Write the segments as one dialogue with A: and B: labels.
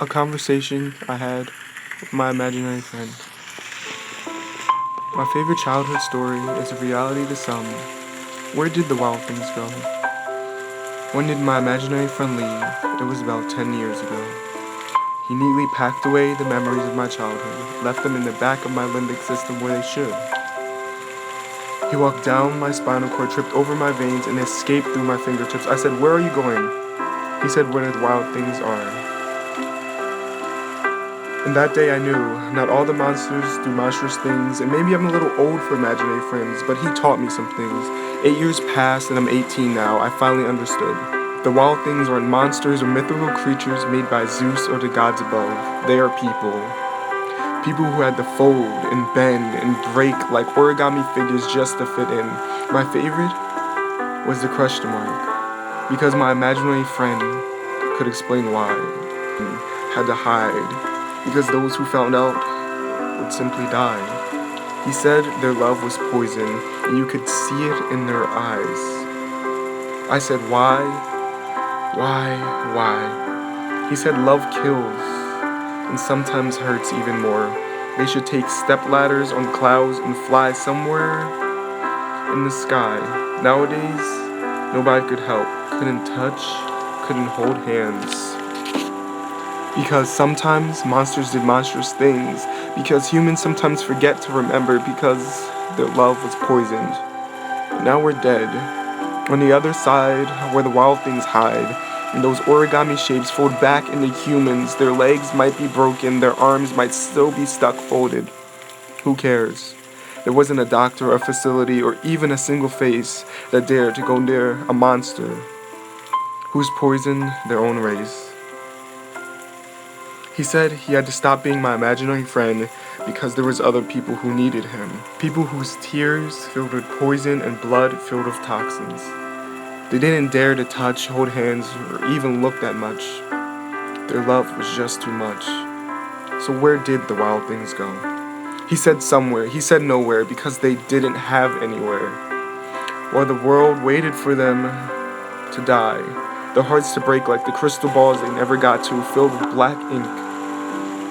A: A conversation I had with my imaginary friend. My favorite childhood story is a reality to some. Where did the wild things go? When did my imaginary friend leave? It was about 10 years ago. He neatly packed away the memories of my childhood, left them in the back of my limbic system where they should. He walked down my spinal cord, tripped over my veins, and escaped through my fingertips. I said, "Where are you going?" He said, "Where the wild things are." And that day I knew not all the monsters do monstrous things, and maybe I'm a little old for imaginary friends, but he taught me some things. 8 years passed and I'm 18 now. I finally understood. The wild things aren't monsters or mythical creatures made by Zeus or the gods above. They are people. People who had to fold and bend and break like origami figures just to fit in. My favorite was the question mark, because my imaginary friend could explain why. Had to hide, because those who found out would simply die. He said their love was poison, and you could see it in their eyes. I said, why? Why? He said love kills, and sometimes hurts even more. They should take step ladders on clouds and fly somewhere in the sky. Nowadays, nobody could help, couldn't touch, couldn't hold hands. Because sometimes monsters did monstrous things. Because humans sometimes forget to remember because their love was poisoned. Now we're dead. On the other side, where the wild things hide, and those origami shapes fold back into humans, their legs might be broken, their arms might still be stuck folded. Who cares? There wasn't a doctor, a facility, or even a single face that dared to go near a monster who's poisoned their own race. He said he had to stop being my imaginary friend because there was other people who needed him. People whose tears filled with poison and blood filled with toxins. They didn't dare to touch, hold hands, or even look that much. Their love was just too much. So where did the wild things go? He said somewhere. He said nowhere because they didn't have anywhere. While the world waited for them to die, their hearts to break like the crystal balls they never got to, filled with black ink.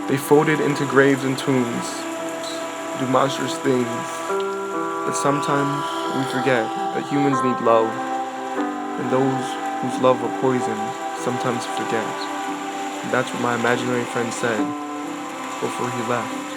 A: They folded into graves and tombs, do monstrous things. But sometimes we forget that humans need love, and those whose love are poisoned sometimes forget. And that's what my imaginary friend said before he left.